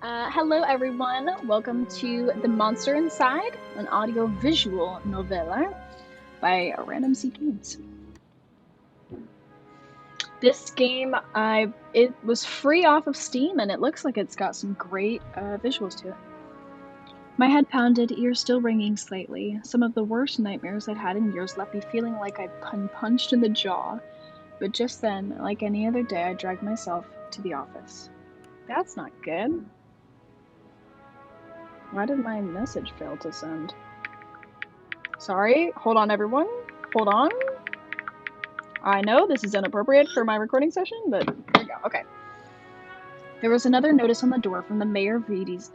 Hello everyone, welcome to The Monster Inside, an audio-visual novella by Random Sea Games. This game, it was free off of Steam, and it looks like it's got some great visuals to it. My head pounded, ears still ringing slightly. Some of the worst nightmares I'd had in years left me feeling like I'd been punched in the jaw. But just then, like any other day, I dragged myself to the office. That's not good. Why did my message fail to send? Sorry, hold on everyone. Hold on. I know this is inappropriate for my recording session, but here we go. Okay. There was another notice on the door from the Mayor Venetti's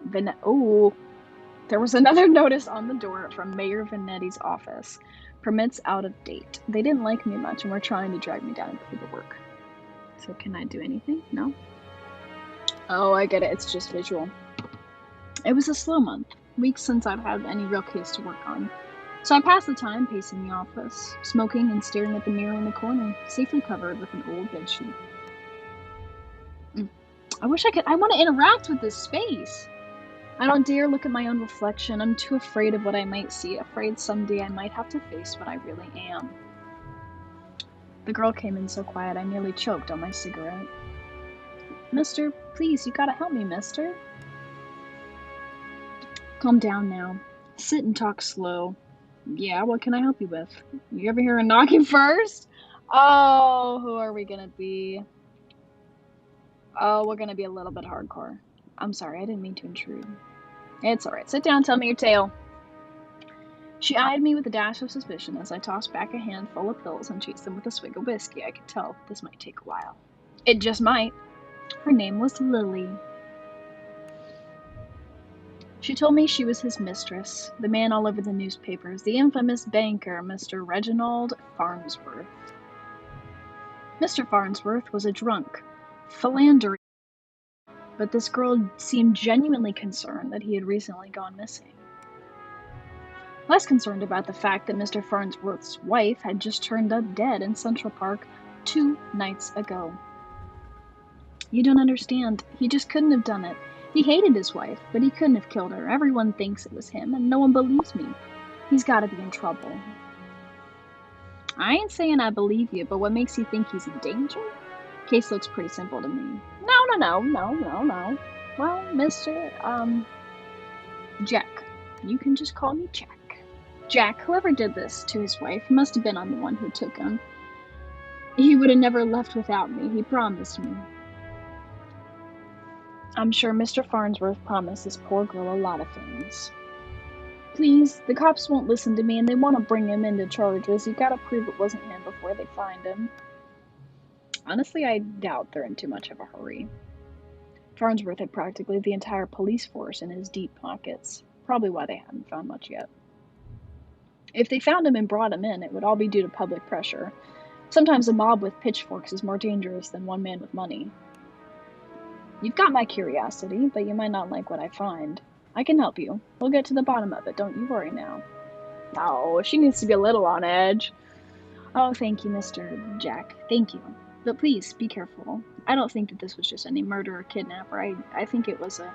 There was another notice on the door from Mayor Venetti's office. Permits out of date. They didn't like me much and were trying to drag me down and paperwork. So can I do anything? No? Oh, I get it. It's just visual. It was a slow month. Weeks since I'd had any real case to work on. So I passed the time pacing the office, smoking and staring at the mirror in the corner, safely covered with an old bedsheet. I want to interact with this space. I don't dare look at my own reflection. I'm too afraid of what I might see, afraid someday I might have to face what I really am. The girl came in so quiet I nearly choked on my cigarette. Mister, please, you gotta help me, mister. Calm down now. Sit and talk slow. Yeah, what can I help you with? You ever hear a knocking first? Oh, who are we gonna be? Oh, we're gonna be a little bit hardcore. I'm sorry, I didn't mean to intrude. It's alright, sit down, tell me your tale. She eyed me with a dash of suspicion as I tossed back a handful of pills and chased them with a swig of whiskey. I could tell this might take a while. It just might. Her name was Lily. She told me she was his mistress, the man all over the newspapers, the infamous banker, Mr. Reginald Farnsworth. Mr. Farnsworth was a drunk, philandering, but this girl seemed genuinely concerned that he had recently gone missing. Less concerned about the fact that Mr. Farnsworth's wife had just turned up dead in Central Park 2 nights ago. You don't understand. He just couldn't have done it. He hated his wife, but he couldn't have killed her. Everyone thinks it was him, and no one believes me. He's gotta be in trouble. I ain't saying I believe you, but what makes you think he's in danger? Case looks pretty simple to me. No. Well, Mr. Jack. You can just call me Jack. Jack, whoever did this to his wife, must have been on the one who took him. He would have never left without me, he promised me. I'm sure Mr. Farnsworth promised this poor girl a lot of things. Please, the cops won't listen to me and they want to bring him into charges. You gotta prove it wasn't him before they find him. Honestly, I doubt they're in too much of a hurry. Farnsworth had practically the entire police force in his deep pockets. Probably why they haven't found much yet. If they found him and brought him in, it would all be due to public pressure. Sometimes a mob with pitchforks is more dangerous than one man with money. You've got my curiosity, but you might not like what I find. I can help you. We'll get to the bottom of it, don't you worry now. Oh, she needs to be a little on edge. Oh, thank you, Mr. Jack. Thank you. But please, be careful. I don't think that this was just any murder or kidnapper. I think it was a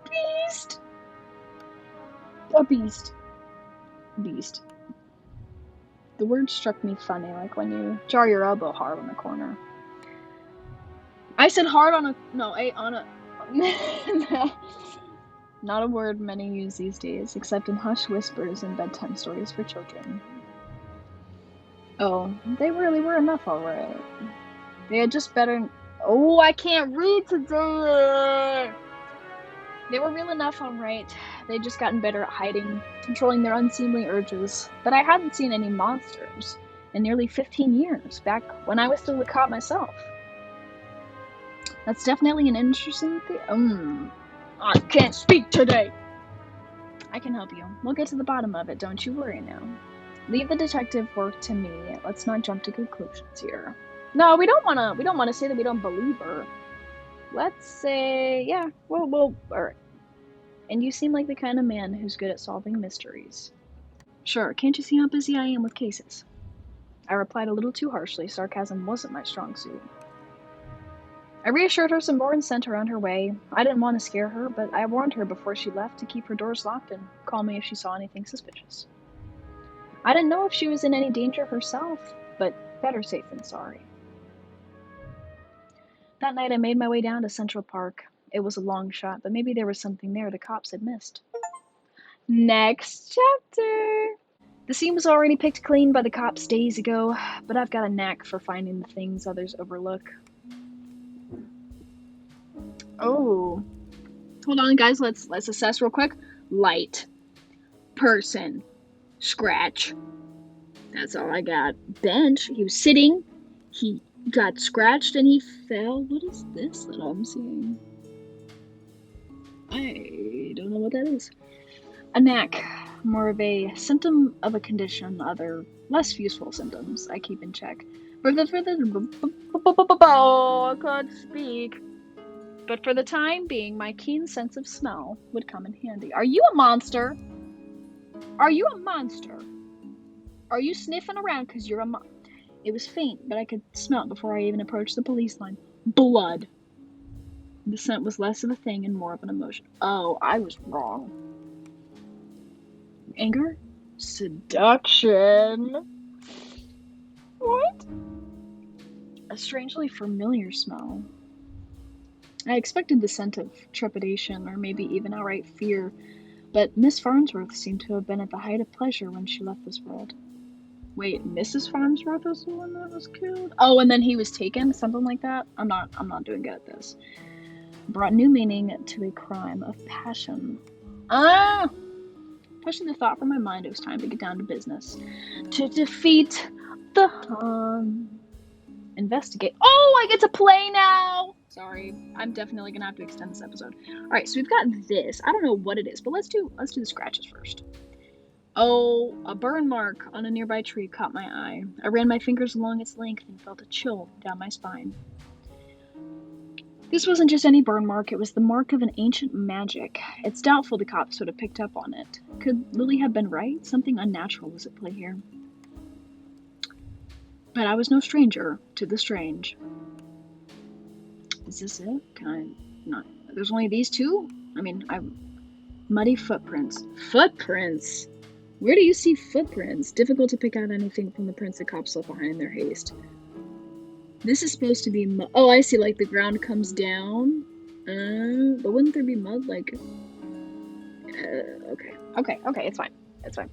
beast. A beast. Beast. The word struck me funny, like when you jar your elbow hard on the corner. I said hard on a... No, on a... Not a word many use these days, except in hushed whispers and bedtime stories for children. Oh, they really were enough, alright. They had just better... Oh, I can't read today! They were real enough, alright. They'd just gotten better at hiding, controlling their unseemly urges. But I hadn't seen any monsters in nearly 15 years, back when I was still a cop myself. That's definitely an interesting thing. I can't speak today! I can help you. We'll get to the bottom of it, don't you worry now. Leave the detective work to me. Let's not jump to conclusions here. No, we don't wanna say that we don't believe her. Let's say, yeah, alright. And you seem like the kind of man who's good at solving mysteries. Sure, can't you see how busy I am with cases? I replied a little too harshly. Sarcasm wasn't my strong suit. I reassured her some more and sent her on her way. I didn't want to scare her, but I warned her before she left to keep her doors locked and call me if she saw anything suspicious. I didn't know if she was in any danger herself, but better safe than sorry. That night I made my way down to Central Park. It was a long shot, but maybe there was something there the cops had missed. Next chapter! The scene was already picked clean by the cops days ago, but I've got a knack for finding the things others overlook. Oh. Hold on, guys. Let's assess real quick. Light. Person. Scratch. That's all I got. Bench. He was sitting. He got scratched and he fell. What is this that I'm seeing? I don't know what that is. A knack. More of a symptom of a condition. Other less useful symptoms I keep in check. I can't speak. But for the time being, my keen sense of smell would come in handy. Are you a monster? Are you a monster? Are you sniffing around because you're a monster? It was faint, but I could smell it before I even approached the police line. Blood. The scent was less of a thing and more of an emotion. Oh, I was wrong. Anger? Seduction. What? A strangely familiar smell. I expected the scent of trepidation or maybe even outright fear, but Miss Farnsworth seemed to have been at the height of pleasure when she left this world. Wait, Mrs. Farnsworth was the one that was killed? Oh, and then he was taken? Something like that? I'm not doing good at this. Brought new meaning to a crime of passion. Pushing the thought from my mind, it was time to get down to business. To defeat the Hun. Investigate. Oh, I get to play now! Sorry, I'm definitely gonna have to extend this episode. Alright, so we've got this. I don't know what it is, but let's do the scratches first. Oh, a burn mark on a nearby tree caught my eye. I ran my fingers along its length and felt a chill down my spine. This wasn't just any burn mark, it was the mark of an ancient magic. It's doubtful the cops would have picked up on it. Could Lily have been right? Something unnatural was at play here. But I was no stranger to the strange. Is this it? Can I not? There's only these two? I mean, muddy footprints. Footprints? Where do you see footprints? Difficult to pick out anything from the prints the cops left behind in their haste. This is supposed to be mud. Oh, I see, like the ground comes down. But wouldn't there be mud? Like, okay, it's fine. It's fine.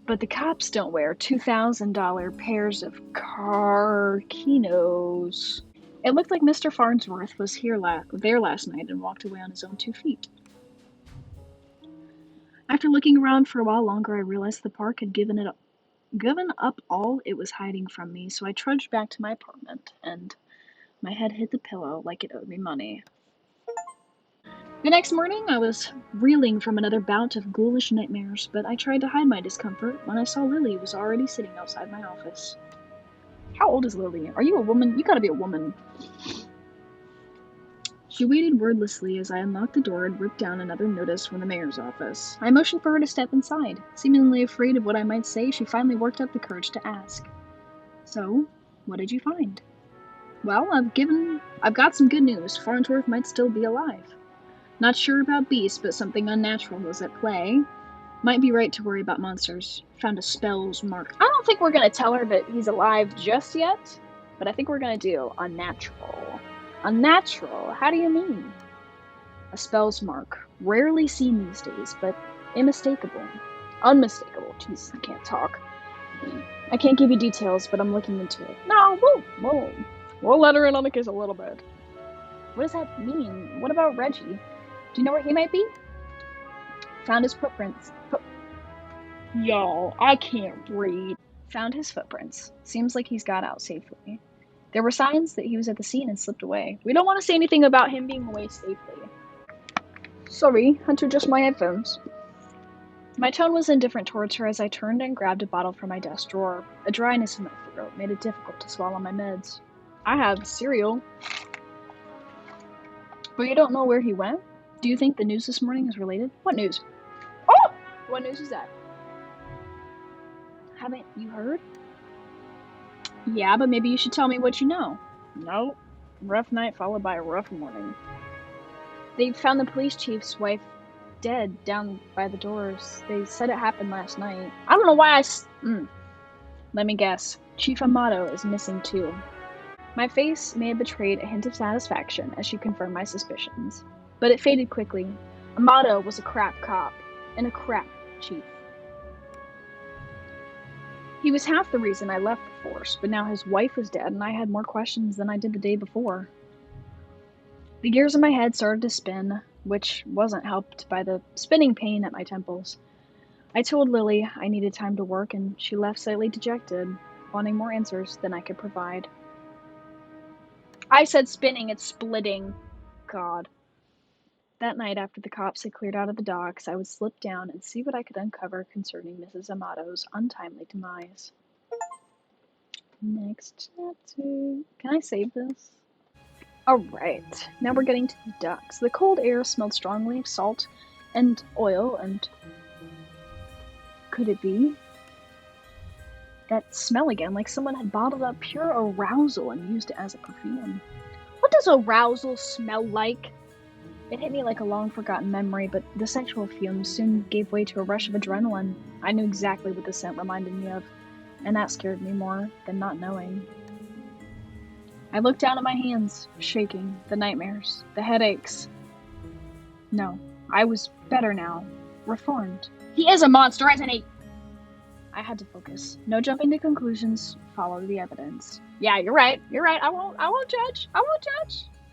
But the cops don't wear $2,000 pairs of Carquinos. It looked like Mr. Farnsworth was there last night and walked away on his own 2 feet. After looking around for a while longer, I realized the park had given up all it was hiding from me, so I trudged back to my apartment, and my head hit the pillow like it owed me money. The next morning, I was reeling from another bout of ghoulish nightmares, but I tried to hide my discomfort when I saw Lily was already sitting outside my office. How old is Lily? Are you a woman? You gotta be a woman. She waited wordlessly as I unlocked the door and ripped down another notice from the mayor's office. I motioned for her to step inside. Seemingly afraid of what I might say, she finally worked up the courage to ask. So, what did you find? Well, I've got some good news. Farnsworth might still be alive. Not sure about beasts, but something unnatural was at play. Might be right to worry about monsters. Found a spell's mark. I don't think we're gonna tell her that he's alive just yet, but I think we're gonna do unnatural. Unnatural? How do you mean? A spell's mark. Rarely seen these days, but unmistakable. Unmistakable. Jeez, I can't talk. I can't give you details, but I'm looking into it. No, we'll let her in on the case a little bit. What does that mean? What about Reggie? Do you know where he might be? Found his footprints. Y'all, I can't read. Found his footprints. Seems like he's got out safely. There were signs that he was at the scene and slipped away. We don't want to say anything about him being away safely. Sorry, had to adjust my headphones. My tone was indifferent towards her as I turned and grabbed a bottle from my desk drawer. A dryness in my throat made it difficult to swallow my meds. I have cereal. But you don't know where he went? Do you think the news this morning is related? What news? Oh! What news is that? Haven't you heard? Yeah, but maybe you should tell me what you know. No. Rough night followed by a rough morning. They found the police chief's wife dead down by the doors. They said it happened last night. I don't know why Let me guess. Chief Amato is missing too. My face may have betrayed a hint of satisfaction as she confirmed my suspicions, but it faded quickly. Amato was a crap cop and a crap chief. He was half the reason I left the force, but now his wife was dead and I had more questions than I did the day before. The gears in my head started to spin, which wasn't helped by the spinning pain at my temples. I told Lily I needed time to work, and she left slightly dejected, wanting more answers than I could provide. I said spinning, it's splitting. God. That night, after the cops had cleared out of the docks, I would slip down and see what I could uncover concerning Mrs. Amato's untimely demise. Next chapter. Can I save this? Alright, now we're getting to the docks. The cold air smelled strongly of salt and oil, and could it be? That smell again, like someone had bottled up pure arousal and used it as a perfume. What does arousal smell like? It hit me like a long-forgotten memory, but the sexual fumes soon gave way to a rush of adrenaline. I knew exactly what the scent reminded me of, and that scared me more than not knowing. I looked down at my hands, shaking, the nightmares, the headaches. No, I was better now, reformed. He is a monster, isn't he? I had to focus. No jumping to conclusions, follow the evidence. Yeah, you're right, I won't judge.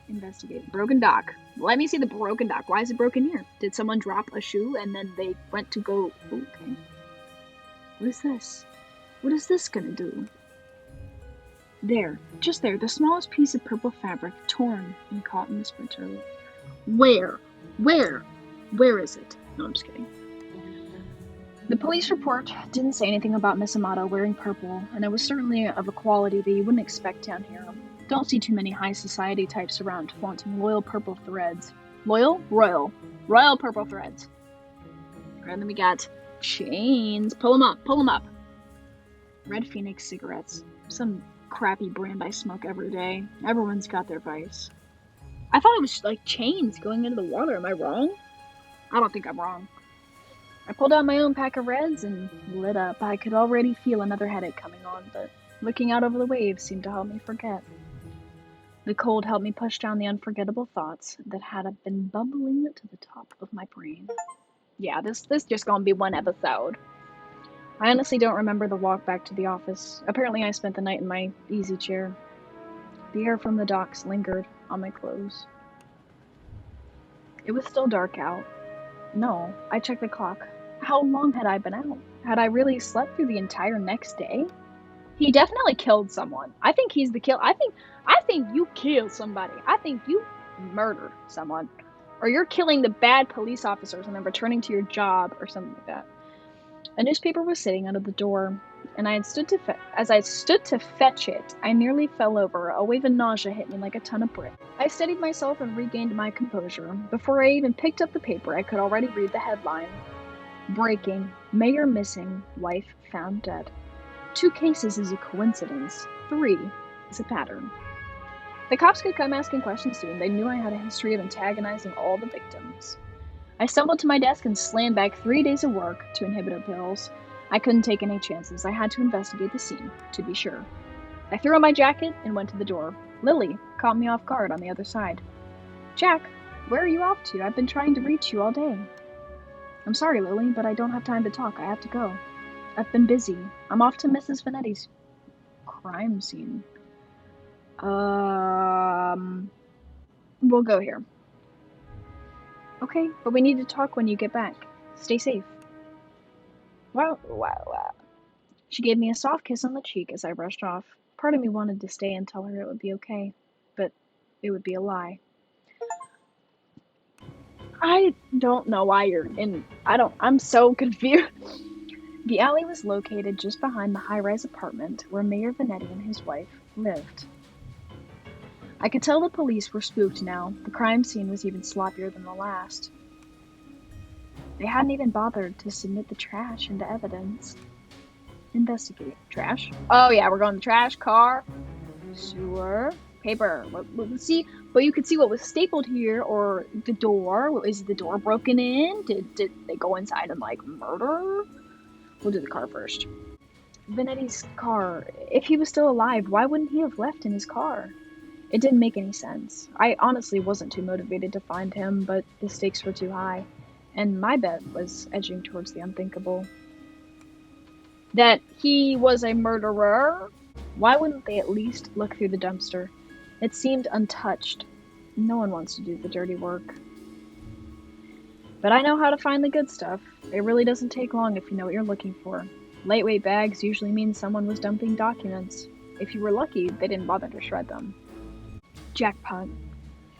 Investigate. Broken dock. Let me see the broken dock. Why is it broken here? Did someone drop a shoe and then they went to go... Okay. What is this? What is this gonna do? There. Just there. The smallest piece of purple fabric torn and caught in the splinter. Where? Where is it? No, I'm just kidding. The police report didn't say anything about Miss Amato wearing purple, and it was certainly of a quality that you wouldn't expect down here. Don't see too many high society types around flaunting loyal purple threads. Loyal? Royal purple threads. And then we got chains. Pull them up. Red Phoenix cigarettes. Some crappy brand I smoke every day. Everyone's got their vice. I thought it was like chains going into the water. Am I wrong? I don't think I'm wrong. I pulled out my own pack of reds and lit up. I could already feel another headache coming on, but looking out over the waves seemed to help me forget. The cold helped me push down the unforgettable thoughts that had been bubbling to the top of my brain. Yeah, this just gonna be one episode. I honestly don't remember the walk back to the office. Apparently I spent the night in my easy chair. The air from the docks lingered on my clothes. It was still dark out. No, I checked the clock. How long had I been out? Had I really slept through the entire next day? He definitely killed someone. I think he's the kill. I think you killed somebody. I think you murdered someone. Or you're killing the bad police officers and then returning to your job or something like that. A newspaper was sitting under the door, and as I stood to fetch it, I nearly fell over. A wave of nausea hit me like a ton of bricks. I steadied myself and regained my composure. Before I even picked up the paper, I could already read the headline. Breaking. Mayor missing. Wife found dead. 2 cases is a coincidence. 3 is a pattern. The cops could come asking questions soon. They knew I had a history of antagonizing all the victims. I stumbled to my desk and slammed back 3 days of work to inhibitor pills. I couldn't take any chances. I had to investigate the scene, to be sure. I threw on my jacket and went to the door. Lily caught me off guard on the other side. Jack, where are you off to? I've been trying to reach you all day. I'm sorry, Lily, but I don't have time to talk. I have to go. I've been busy. I'm off to Mrs. Vanetti's crime scene. We'll go here. Okay, but we need to talk when you get back. Stay safe. Wow. She gave me a soft kiss on the cheek as I rushed off. Part of me wanted to stay and tell her it would be okay, but it would be a lie. I don't know why you're in... I'm so confused. The alley was located just behind the high-rise apartment where Mayor Vanetti and his wife lived. I could tell the police were spooked now. The crime scene was even sloppier than the last. They hadn't even bothered to submit the trash into evidence. Investigate. Trash? Oh yeah, we're going to trash, car, sewer, paper. See, but you could see what was stapled here, or the door. Is the door broken in? Did they go inside and, like, murder? We'll do the car first. Vanetti's car. If he was still alive, why wouldn't he have left in his car? It didn't make any sense. I honestly wasn't too motivated to find him, but the stakes were too high, and my bet was edging towards the unthinkable. That he was a murderer? Why wouldn't they at least look through the dumpster? It seemed untouched. No one wants to do the dirty work. But I know how to find the good stuff. It really doesn't take long if you know what you're looking for. Lightweight bags usually mean someone was dumping documents. If you were lucky, they didn't bother to shred them. Jackpot.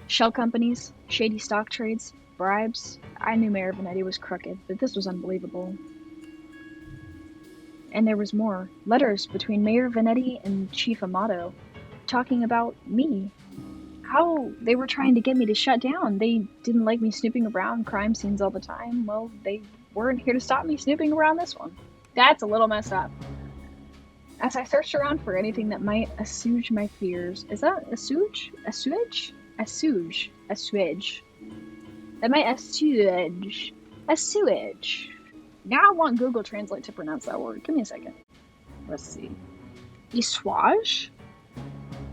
Shell companies, shady stock trades, bribes. I knew Mayor Vanetti was crooked, but this was unbelievable. And there was more. Letters between Mayor Vanetti and Chief Amato, talking about me. How they were trying to get me to shut down. They didn't like me snooping around crime scenes all the time. Well, they weren't here to stop me snooping around this one. That's a little messed up. As I searched around for anything that might assuage my fears. Is that assuage? Assuage? Assuage. Assuage. That might assuage. Assuage. Now I want Google Translate to pronounce that word. Give me a second. Let's see. Assuage?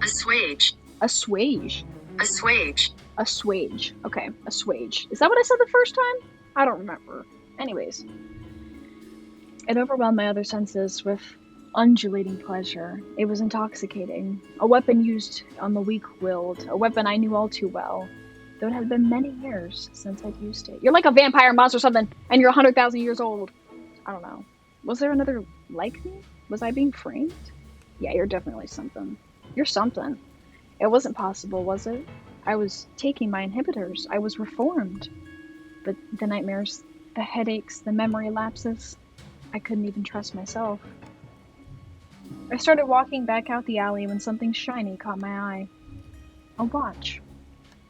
Assuage. Assuage. Assuage. Assuage. Okay, assuage. Is that what I said the first time? I don't remember. Anyways. It overwhelmed my other senses with undulating pleasure. It was intoxicating. A weapon used on the weak-willed. A weapon I knew all too well. Though it had been many years since I'd used it. You're like a vampire monster or something, and you're 100,000 years old. I don't know. Was there another like me? Was I being framed? Yeah, you're definitely something. You're something. It wasn't possible, was it? I was taking my inhibitors. I was reformed. But the nightmares, the headaches, the memory lapses, I couldn't even trust myself. I started walking back out the alley when something shiny caught my eye. A watch.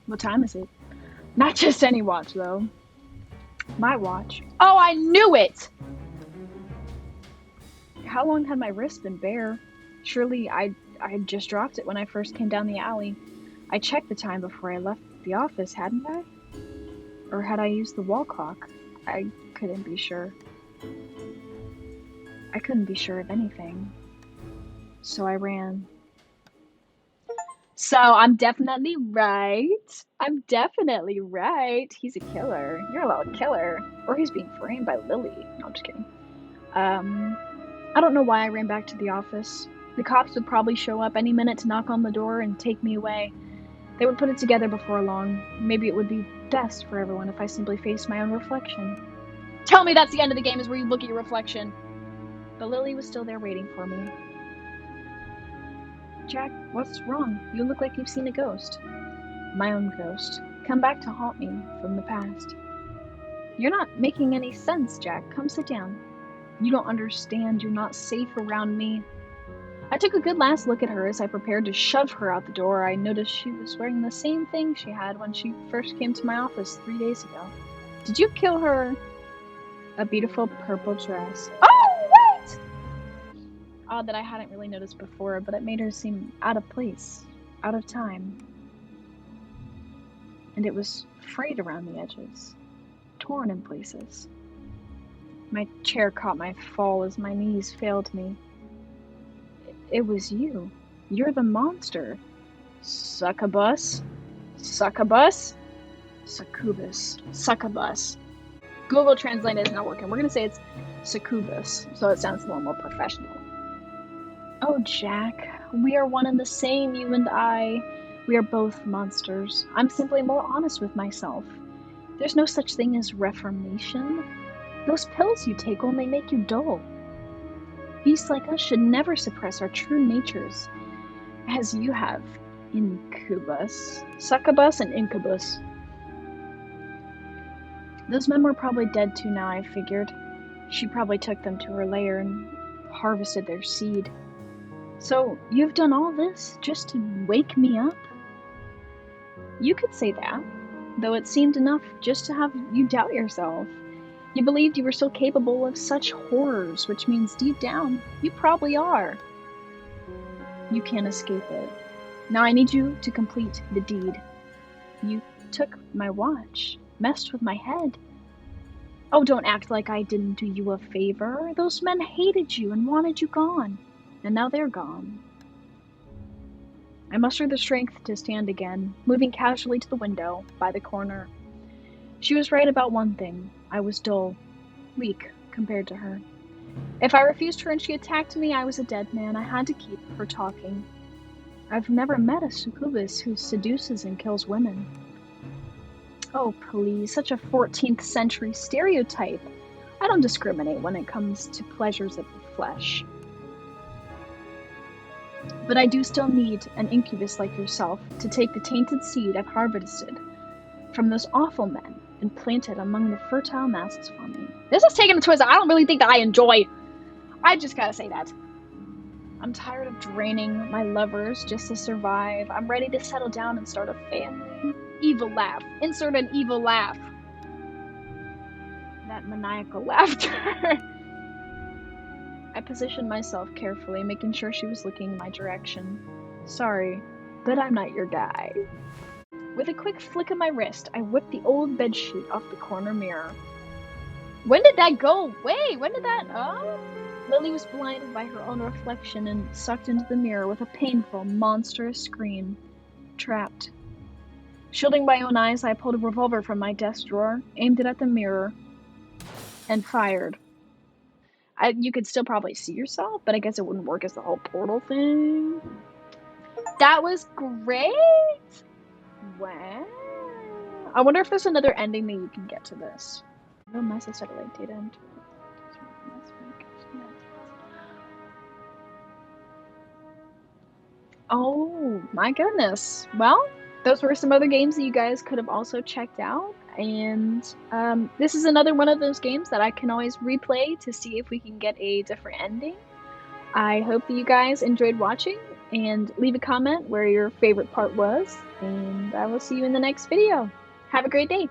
What time is it? Not just any watch, though. My watch. Oh, I knew it! How long had my wrist been bare? Surely I had just dropped it when I first came down the alley. I checked the time before I left the office, hadn't I? Or had I used the wall clock? I couldn't be sure. I couldn't be sure of anything. So I ran. So I'm definitely right. I'm definitely right. He's a killer. You're a little killer. Or he's being framed by Lily. No, I'm just kidding. I don't know why I ran back to the office. The cops would probably show up any minute to knock on the door and take me away. They would put it together before long. Maybe it would be best for everyone if I simply faced my own reflection. Tell me that's the end of the game, is where you look at your reflection. But Lily was still there waiting for me. Jack, what's wrong? You look like you've seen a ghost. My own ghost. Come back to haunt me from the past. You're not making any sense, Jack. Come sit down. You don't understand. You're not safe around me. I took a good last look at her as I prepared to shove her out the door. I noticed she was wearing the same thing she had when she first came to my office 3 days ago. Did you kill her? A beautiful purple dress. Oh, wait! Odd that I hadn't really noticed before, but it made her seem out of place, out of time. And it was frayed around the edges, torn in places. My chair caught my fall as my knees failed me. It was you. You're the monster. Succubus? Succubus? Succubus. Succubus. Google Translate is not working. We're going to say it's succubus, so it sounds a little more professional. Oh, Jack, we are one and the same, you and I. We are both monsters. I'm simply more honest with myself. There's no such thing as reformation. Those pills you take only make you dull. Beasts like us should never suppress our true natures, as you have. Incubus. Succubus and incubus. Those men were probably dead too now, I figured. She probably took them to her lair and harvested their seed. So, you've done all this just to wake me up? You could say that, though it seemed enough just to have you doubt yourself. You believed you were still capable of such horrors, which means deep down, you probably are. You can't escape it. Now I need you to complete the deed. You took my watch, messed with my head. Oh, don't act like I didn't do you a favor. Those men hated you and wanted you gone, and now they're gone. I mustered the strength to stand again, moving casually to the window by the corner. She was right about one thing. I was dull, weak compared to her. If I refused her and she attacked me, I was a dead man. I had to keep her talking. I've never met a succubus who seduces and kills women. Oh, please, such a 14th century stereotype. I don't discriminate when it comes to pleasures of the flesh. But I do still need an incubus like yourself to take the tainted seed I've harvested from those awful men and plant it among the fertile masses for me. This is taking a twist I don't really think that I enjoy. I just gotta say that. I'm tired of draining my lovers just to survive. I'm ready to settle down and start a family. Evil laugh. Insert an evil laugh. That maniacal laughter. I positioned myself carefully, making sure she was looking in my direction. Sorry, but I'm not your guy. With a quick flick of my wrist, I whipped the old bedsheet off the corner mirror. When did that go away? When did that... Oh? Lily was blinded by her own reflection and sucked into the mirror with a painful, monstrous scream. Trapped. Shielding my own eyes, I pulled a revolver from my desk drawer, aimed it at the mirror, and fired. You could still probably see yourself, but I guess it wouldn't work as the whole portal thing. That was great! Wow. I wonder if there's another ending that you can get to this. No message satellite data into Oh my goodness. Well, those were some other games that you guys could have also checked out. And this is another one of those games that I can always replay to see if we can get a different ending. I hope that you guys enjoyed watching, and leave a comment where your favorite part was, and I will see you in the next video. Have a great day!